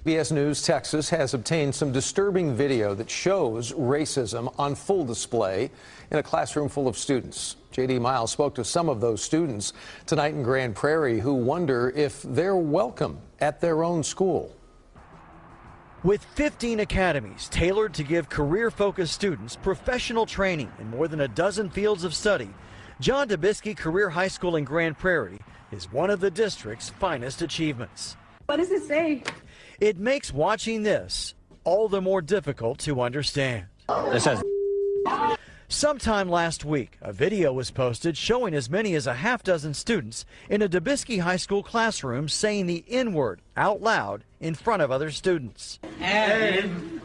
CBS News Texas has obtained some disturbing video that shows racism on full display in a classroom full of students. J.D. Miles spoke to some of those students tonight in Grand Prairie who wonder if they're welcome at their own school. With 15 academies tailored to give career-focused students professional training in more than a dozen fields of study, John Dubisky Career High School in Grand Prairie is one of the district's finest achievements. What does it say? It makes watching this all the more difficult to understand. It says. Sometime last week, a video was posted showing as many as a half dozen students in a Dubisky High School classroom saying the N-word out loud in front of other students. And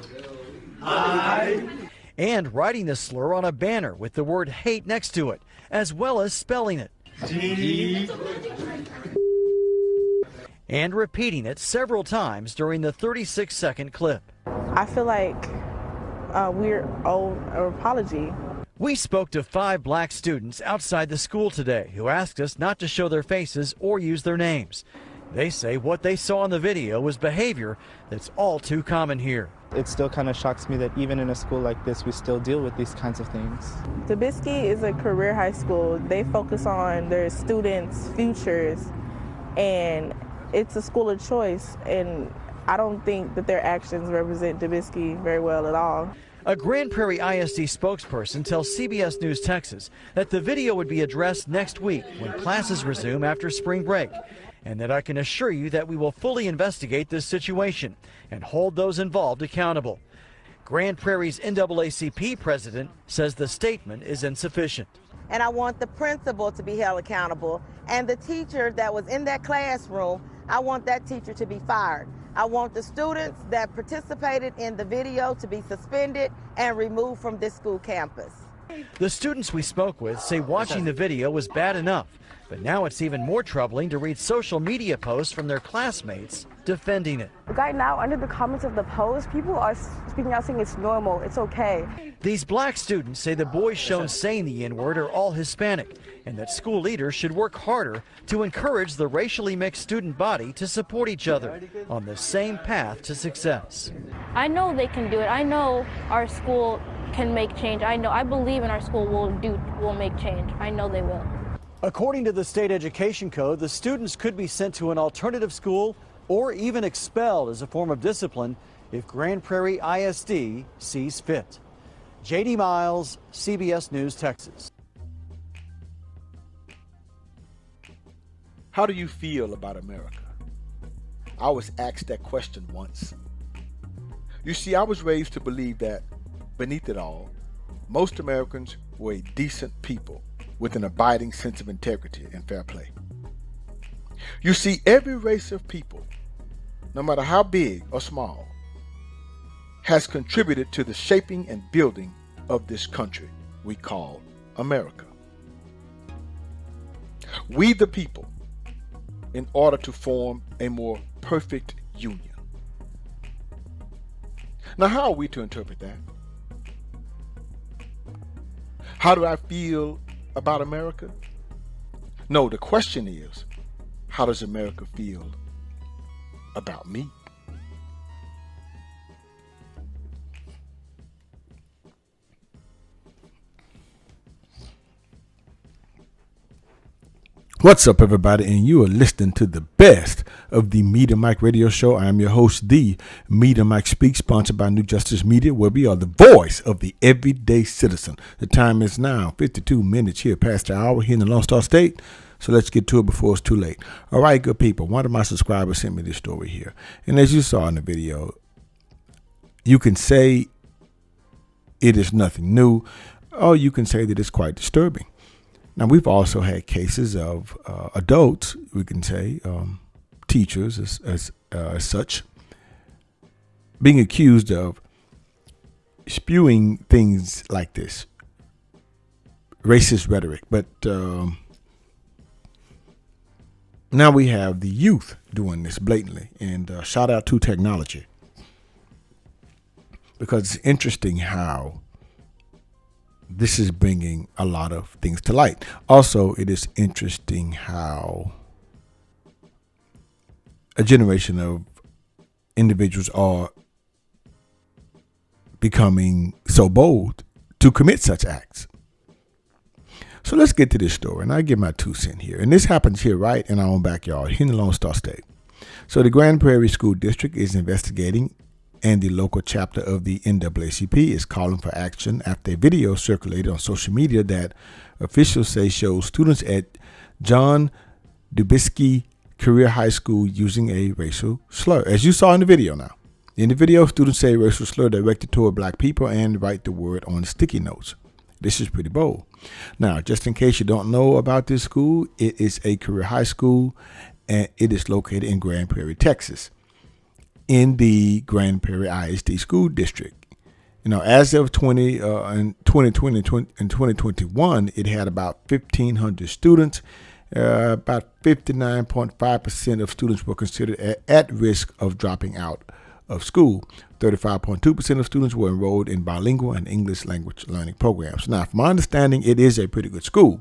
writing the slur on a banner with the word hate next to it, as well as spelling it. And repeating it several times during the 36-second clip. I feel like we're owed an apology. We spoke to 5 black students outside the school today who asked us not to show their faces or use their names. They say what they saw in the video was behavior that's all too common here. It still kind of shocks me that even in a school like this, we still deal with these kinds of things. Dubisky is a career high school. They focus on their students' futures, and it's a school of choice, and I don't think that their actions represent Dubisky very well at all. A Grand Prairie ISD spokesperson tells CBS News Texas that the video would be addressed next week when classes resume after spring break, and that I can assure you that we will fully investigate this situation and hold those involved accountable. Grand Prairie's NAACP president says the statement is insufficient. And I want the principal to be held accountable, and the teacher that was in that classroom, I want that teacher to be fired. I want the students that participated in the video to be suspended and removed from this school campus. The students we spoke with say watching the video was bad enough, but now it's even more troubling to read social media posts from their classmates defending it. Right now, under the comments of the post, people are speaking out saying it's normal, it's okay. These black students say the boys shown saying the N-word are all Hispanic, and that school leaders should work harder to encourage the racially mixed student body to support each other on the same path to success. I know they can do it. I know our school can make change. I believe in our school will make change. I know they will. According to the state education code, the students could be sent to an alternative school or even expelled as a form of discipline if Grand Prairie ISD sees fit. J.D. Miles, CBS News, Texas. How do you feel about America? I was asked that question once. You see, I was raised to believe that beneath it all, most Americans were a decent people with an abiding sense of integrity and fair play. You see, every race of people, no matter how big or small, has contributed to the shaping and building of this country we call America. We the people, in order to form a more perfect union. Now, how are we to interpret that? How do I feel about America? No, the question is, how does America feel about me? What's up, everybody, and you are listening to the best of the Meet and Mike radio show. I am your host, the Meet and Mike Speak, sponsored by New Justice Media, where we are the voice of the everyday citizen. The time is now 52 minutes here past the hour here in the Lone Star State, so let's get to it before it's too late. All right, good people, one of my subscribers sent me this story here, and as you saw in the video, you can say it is nothing new, or you can say that it's quite disturbing. Now, we've also had cases of adults, we can say, teachers as such, being accused of spewing things like this, racist rhetoric. But now we have the youth doing this blatantly. And shout out to technology, because it's interesting how this is bringing a lot of things to light. Also, it is interesting how a generation of individuals are becoming so bold to commit such acts. So let's get to this story, and I'll give my 2 cents here. And this happens here right in our own backyard, here in the Lone Star State. So the Grand Prairie School District is investigating, and the local chapter of the NAACP is calling for action after a video circulated on social media that officials say shows students at John Dubisky Career High School using a racial slur. As you saw in the video now. In the video, students say racial slur directed toward black people and write the word on sticky notes. This is pretty bold. Now, just in case you don't know about this school, it is a career high school, and it is located in Grand Prairie, Texas, in the Grand Prairie ISD School District. You know, as of 2020 and 2021, it had about 1,500 students. About 59.5% of students were considered at risk of dropping out of school. 35.2% of students were enrolled in bilingual and English language learning programs. Now, from my understanding, it is a pretty good school,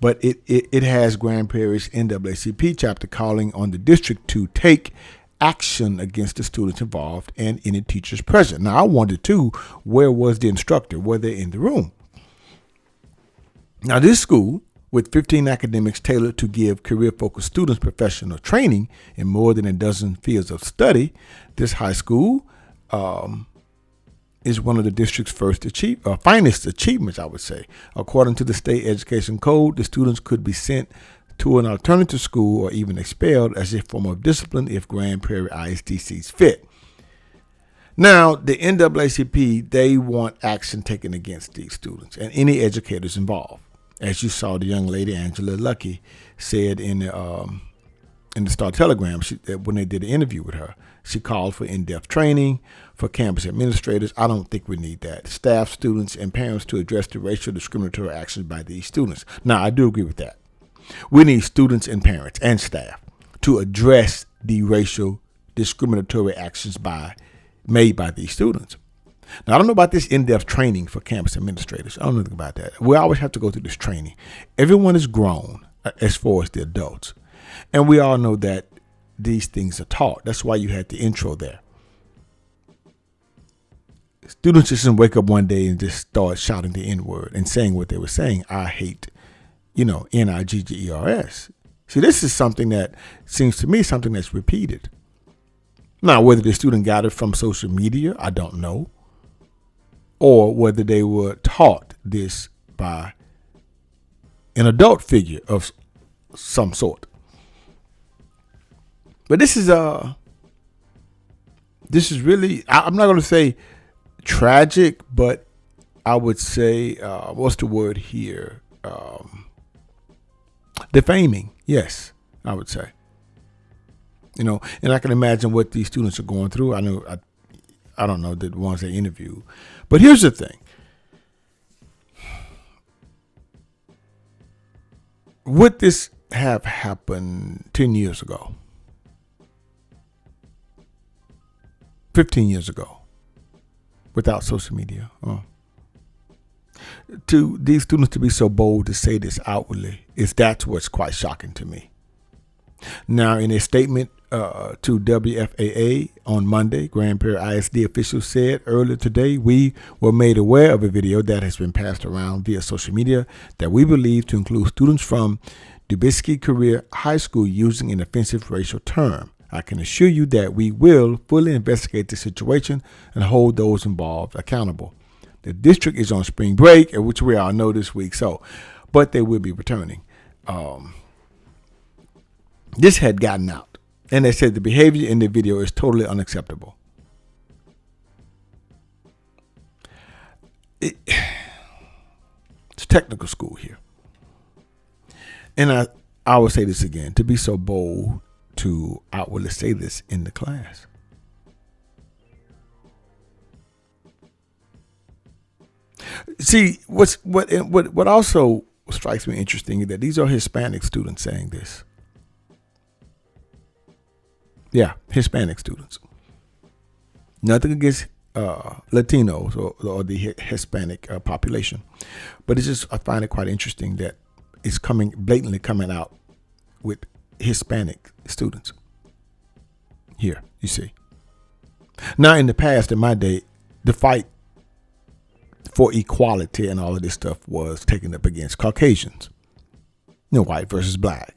but it has Grand Prairie's NAACP chapter calling on the district to take action against the students involved and any teachers present. Now, I wondered too, where was the instructor? Were they in the room? Now, this school, with 15 academics tailored to give career-focused students professional training in more than a dozen fields of study, this high school is one of the district's finest achievements, I would say. According to the state education code, the students could be sent to an alternative school or even expelled as a form of discipline if Grand Prairie ISD sees fit. Now, the NAACP, they want action taken against these students and any educators involved. As you saw, the young lady, Angela Lucky, said in the Star Telegram when they did an interview with her, she called for in-depth training for campus administrators. I don't think we need that. Staff, students, and parents to address the racial discriminatory actions by these students. Now, I do agree with that. We need students and parents and staff to address the racial discriminatory actions made by these students. Now, I don't know about this in-depth training for campus administrators. I don't know anything about that. We always have to go through this training. Everyone is grown as far as the adults. And we all know that these things are taught. That's why you had the intro there. Students just didn't wake up one day and just start shouting the N-word and saying what they were saying. I hate, Niggers. See, this is something that seems to me something that's repeated. Now, whether the student got it from social media, I don't know. Or whether they were taught this by an adult figure of some sort. But this is really, I'm not going to say tragic, but I would say, what's the word here? Defaming. Yes, I would say. And I can imagine what these students are going through. I don't know the ones they interview. But here's the thing. Would this have happened 10 years ago? 15 years ago? Without social media? To these students to be so bold to say this outwardly, that's what's quite shocking to me. Now, in a statement to WFAA on Monday, Grand Prairie ISD officials said earlier today, we were made aware of a video that has been passed around via social media that we believe to include students from Dubisky Career High School using an offensive racial term. I can assure you that we will fully investigate the situation and hold those involved accountable. The district is on spring break, which we all know this week, but they will be returning. This had gotten out. And they said the behavior in the video is totally unacceptable. It's technical school here. And I will say this again, to be so bold to outwardly say this in the class. See, what also strikes me interesting is that these are Hispanic students saying this. Yeah, Hispanic students. Nothing against Latinos or the Hispanic population. But I find it quite interesting that it's blatantly coming out with Hispanic students. Here, you see. Now, in the past, in my day, the fight for equality and all of this stuff was taken up against Caucasians, white versus black,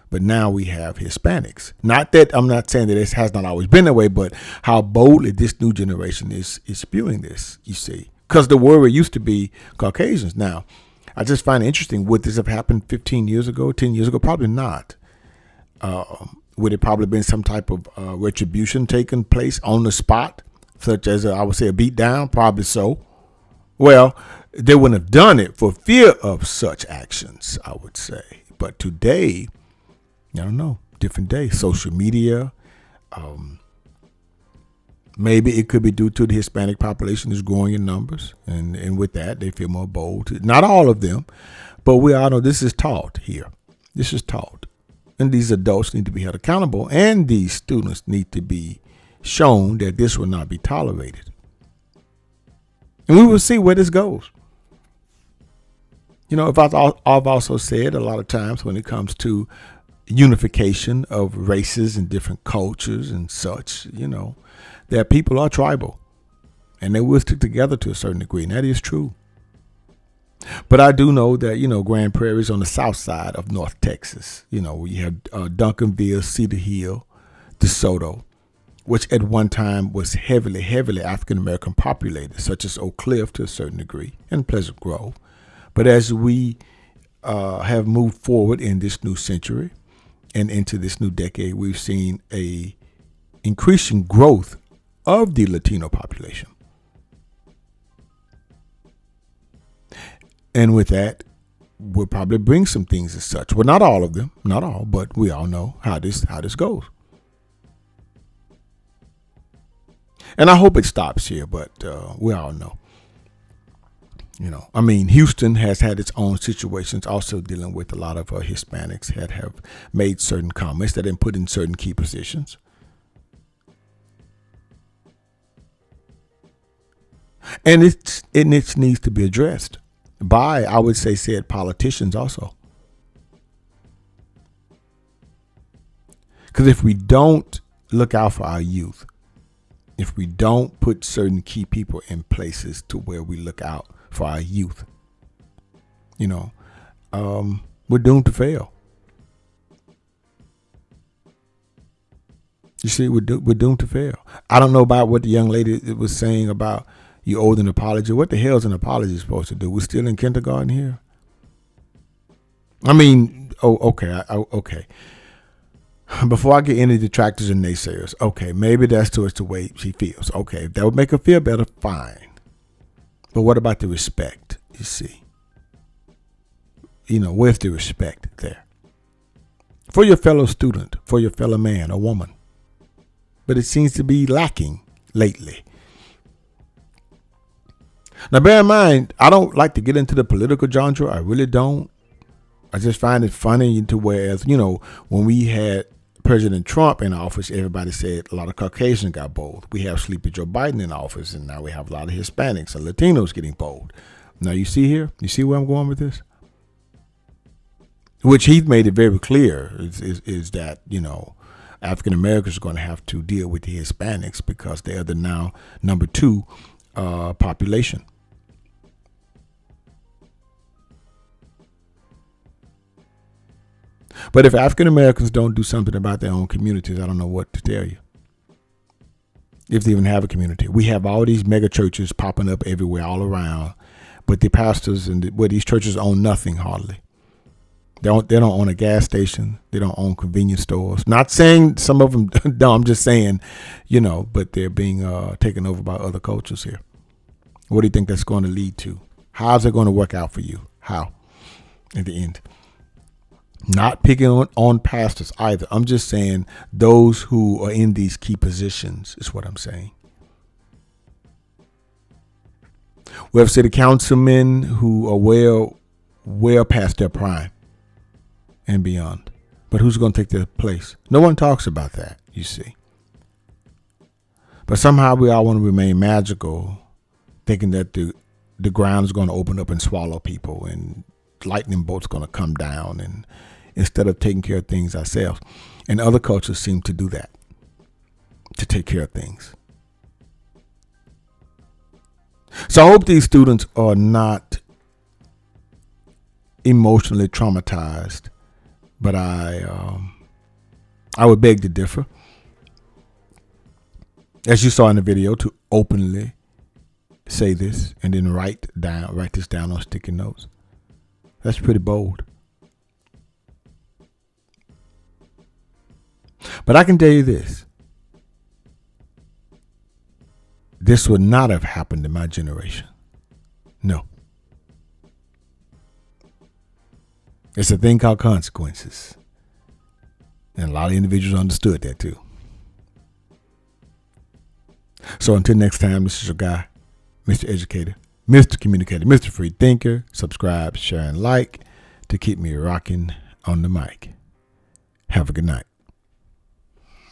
But now we have Hispanics. Not that I'm not saying that this has not always been that way, but how boldly this new generation is spewing this, you see. Because the word used to be Caucasians. Now, I just find it interesting. Would this have happened 15 years ago, 10 years ago? Probably not. Would it probably been some type of retribution taking place on the spot, such as, I would say, a beat down? Probably so. Well, they wouldn't have done it for fear of such actions, I would say. But today, I don't know, different day. Social media, maybe it could be due to the Hispanic population is growing in numbers. And with that, they feel more bold. Not all of them, but we all know this is taught here. This is taught. And these adults need to be held accountable. And these students need to be shown that this will not be tolerated. And we will see where this goes. I've also said a lot of times when it comes to unification of races and different cultures and such, that people are tribal and they will stick together to a certain degree. And that is true. But I do know that, Grand Prairie is on the south side of North Texas. We have Duncanville, Cedar Hill, DeSoto, which at one time was heavily African-American populated, such as Oak Cliff to a certain degree and Pleasant Grove. But as we have moved forward in this new century and into this new decade, we've seen a increasing growth of the Latino population. And with that, we'll probably bring some things as such. Well, not all of them, not all, but we all know how this goes. And I hope it stops here, but we all know. Houston has had its own situations, also dealing with a lot of Hispanics that have made certain comments that have been put in certain key positions. And it needs to be addressed by, I would say, said politicians also. Because if we don't look out for our youth, if we don't put certain key people in places to where we look out for our youth, we're doomed to fail. You see, we're doomed to fail. I don't know about what the young lady was saying about you owed an apology. What the hell is an apology supposed to do? We're still in kindergarten here. Okay. Okay. Before I get into detractors and naysayers, okay, maybe that's towards the way she feels. Okay, if that would make her feel better, fine. But what about the respect, you see? Where's the respect there? For your fellow student, for your fellow man or woman. But it seems to be lacking lately. Now, bear in mind, I don't like to get into the political genre. I really don't. I just find it funny to whereas, when we had President Trump in office, everybody said a lot of Caucasians got bold. We have Sleepy Joe Biden in office, and now we have a lot of Hispanics and Latinos getting bold. Now, you see here? You see where I'm going with this? Which he's made it very clear is that, African Americans are going to have to deal with the Hispanics because they are the now number 2 population. But if African Americans don't do something about their own communities, I don't know what to tell you. If they even have a community. We have all these mega churches popping up everywhere, all around. But the pastors and these churches own nothing hardly. They don't own a gas station. They don't own convenience stores. Not saying some of them don't. I'm just saying, but they're being taken over by other cultures here. What do you think that's going to lead to? How's it going to work out for you? How? In the end. Not picking on pastors either. I'm just saying those who are in these key positions is what I'm saying. We have city councilmen who are well past their prime and beyond. But who's going to take their place? No one talks about that, you see. But somehow we all want to remain magical, thinking that the ground is going to open up and swallow people and lightning bolts going to come down, and instead of taking care of things ourselves. And other cultures seem to do that, to take care of things. So I hope these students are not emotionally traumatized, but I would beg to differ. As you saw in the video, to openly say this and then write this down on sticky notes. That's pretty bold. But I can tell you this. This would not have happened in my generation. No. It's a thing called consequences. And a lot of individuals understood that too. So until next time, this is your guy, Mr. Educator, Mr. Communicator, Mr. Free Thinker. Subscribe, share, and like to keep me rocking on the mic. Have a good night.